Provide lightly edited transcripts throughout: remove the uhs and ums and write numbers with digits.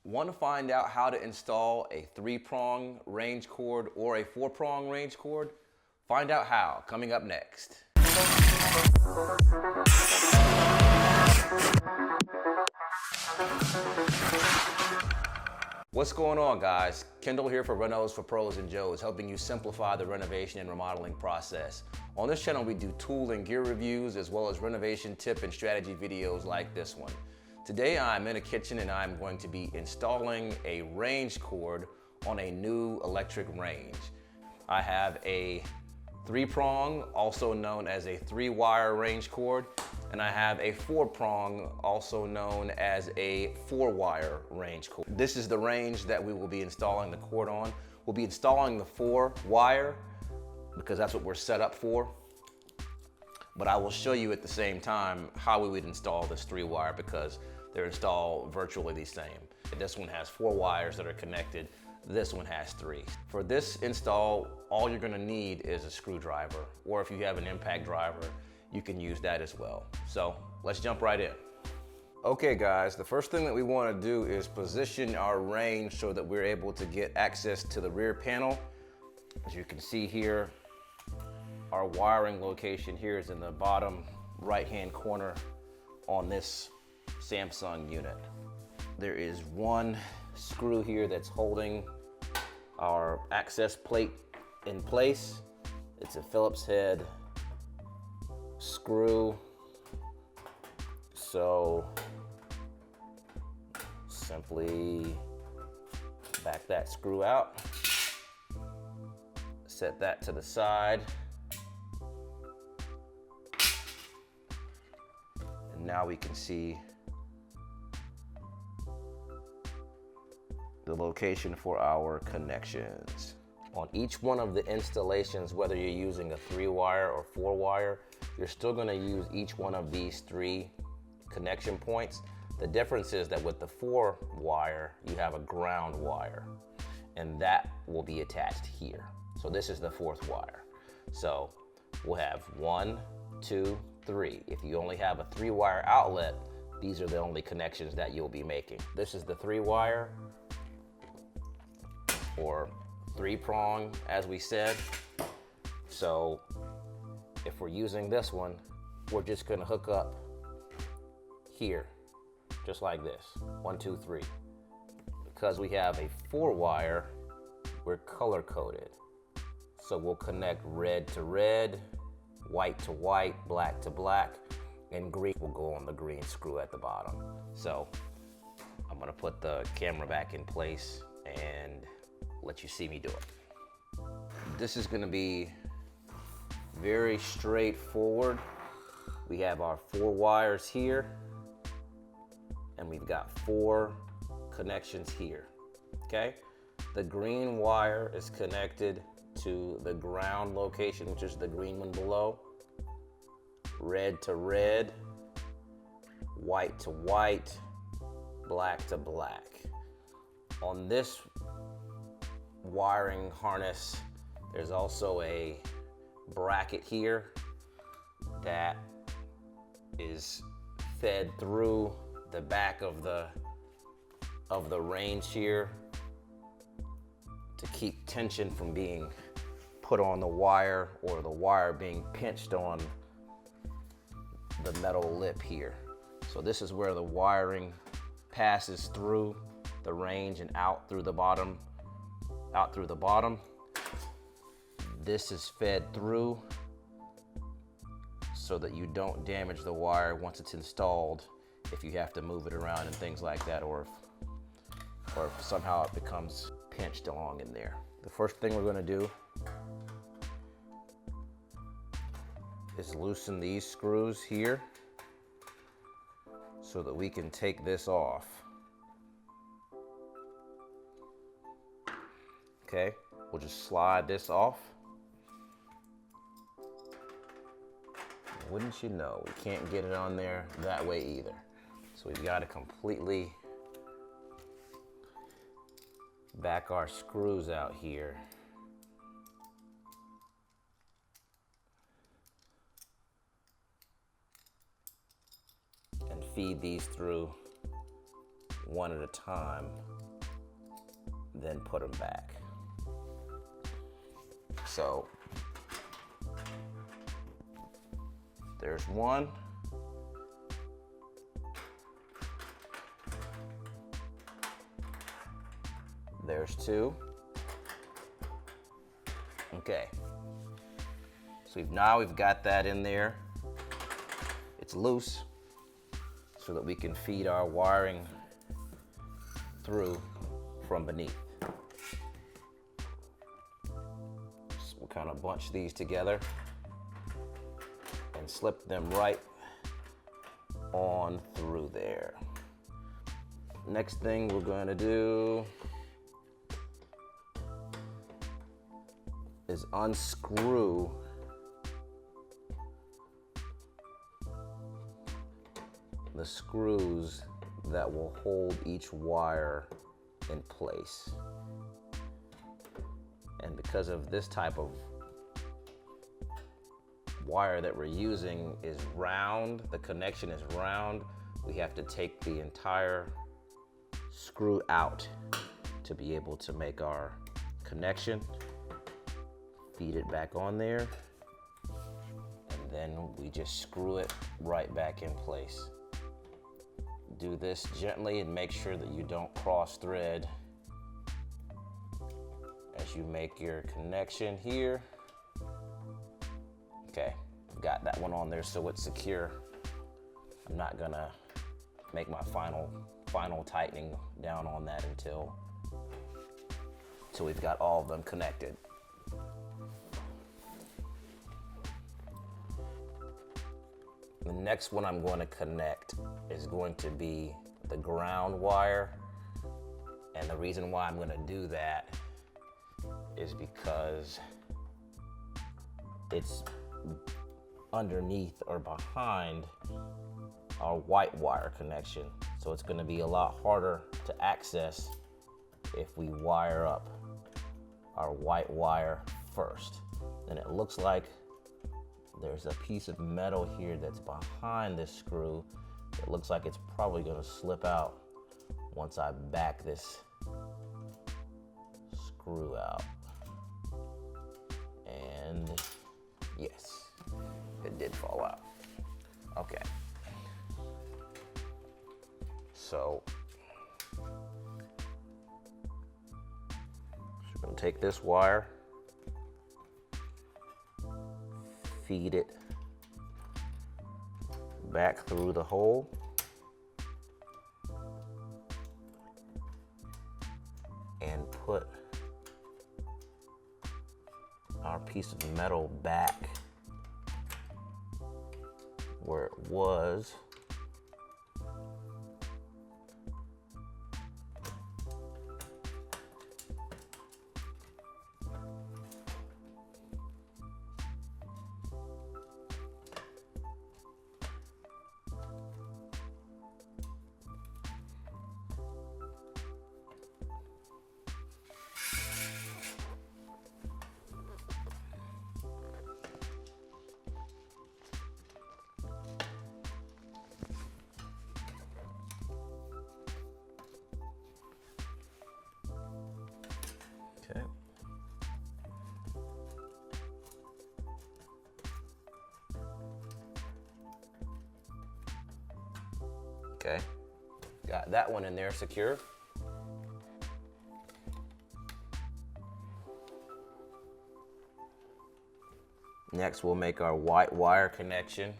Want to find out how to install a 3-prong range cord or a 4-prong range cord? Find out how, coming up next. What's going on, guys? Kendall here for Renos for Pros and Joes, helping you simplify the renovation and remodeling process. On this channel, we do tool and gear reviews as well as renovation tip and strategy videos like this one. Today I'm in a kitchen and I'm going to be installing a range cord on a new electric range. I have a 3-prong, also known as a 3-wire range cord, and I have a 4-prong, also known as a 4-wire range cord. This is the range that we will be installing the cord on. We'll be installing the 4-wire because that's what we're set up for. But I will show you at the same time how we would install this 3-wire because they're installed virtually the same. This one has 4 wires that are connected. This one has 3. For this install, all you're gonna need is a screwdriver, or if you have an impact driver, you can use that as well. So let's jump right in. Okay guys, the first thing that we wanna do is position our range so that we're able to get access to the rear panel. As you can see here, our wiring location here is in the bottom right-hand corner on this Samsung unit. There is one screw here that's holding our access plate in place. It's a Phillips head screw. So simply back that screw out, set that to the side. And now we can see the location for our connections. On each one of the installations, whether you're using a 3-wire or 4-wire, you're still gonna use each one of these 3 connection points. The difference is that with the 4-wire, you have a ground wire, and that will be attached here. So this is the 4th wire. So we'll have 1, 2, 3. If you only have a 3-wire outlet, these are the only connections that you'll be making. This is the 3-wire, or 3-prong, as we said. So if we're using this one, we're just gonna hook up here, just like this, 1, 2, 3. Because we have a 4-wire, we're color coded. So we'll connect red to red, white to white, black to black, and green will go on the green screw at the bottom. So I'm gonna put the camera back in place and let you see me do it. This is gonna be very straightforward. We have our 4 wires here, and we've got 4 connections here, okay? The green wire is connected to the ground location, which is the green one below. Red to red, white to white, black to black. On this wiring harness, there's also a bracket here that is fed through the back of the range here to keep tension from being put on the wire or the wire being pinched on the metal lip here. So this is where the wiring passes through the range and out through the bottom. This is fed through so that you don't damage the wire once it's installed, if you have to move it around and things like that, or if somehow it becomes pinched along in there. The first thing we're gonna do is loosen these screws here so that we can take this off. Okay, we'll just slide this off. Wouldn't you know, we can't get it on there that way either. So we've got to completely back our screws out here. And feed these through one at a time, then put them back. So there's one. There's two. Okay. So now we've got that in there. It's loose so that we can feed our wiring through from beneath. So we'll kind of bunch these together and slip them right on through there. Next thing we're going to do is unscrew the screws that will hold each wire in place. And because of this type of wire that we're using is round, the connection is round, we have to take the entire screw out to be able to make our connection. Feed it back on there, and then we just screw it right back in place. Do this gently and make sure that you don't cross thread as you make your connection here. Okay, I've got that one on there so it's secure. I'm not gonna make my final tightening down on that until we've got all of them connected. The next one I'm going to connect is going to be the ground wire. And the reason why I'm going to do that is because it's underneath or behind our white wire connection. So it's going to be a lot harder to access if we wire up our white wire first. And it looks like there's a piece of metal here that's behind this screw. It looks like it's probably going to slip out once I back this screw out. And yes, it did fall out. Okay. So we're going to take this wire, feed it back through the hole, and put our piece of metal back where it was. Okay. Okay, got that one in there secure. Next, we'll make our white wire connection.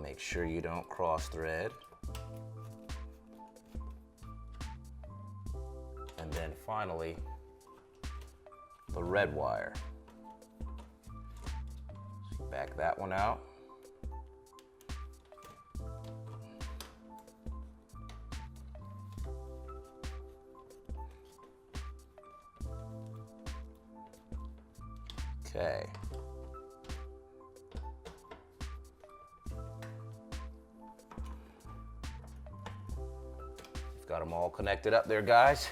Make sure you don't cross thread. And then finally, the red wire. So back that one out. Okay. Got them all connected up there, guys.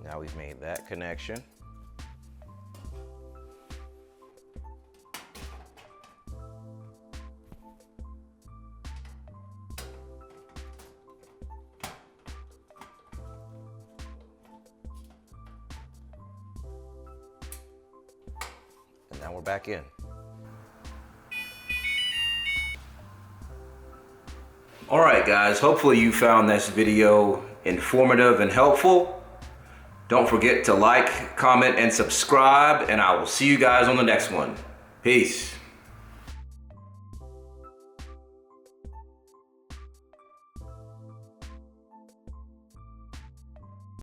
Now we've made that connection. And now we're back in. All right, guys, hopefully you found this video informative and helpful. Don't forget to like, comment, and subscribe, and I will see you guys on the next one. Peace.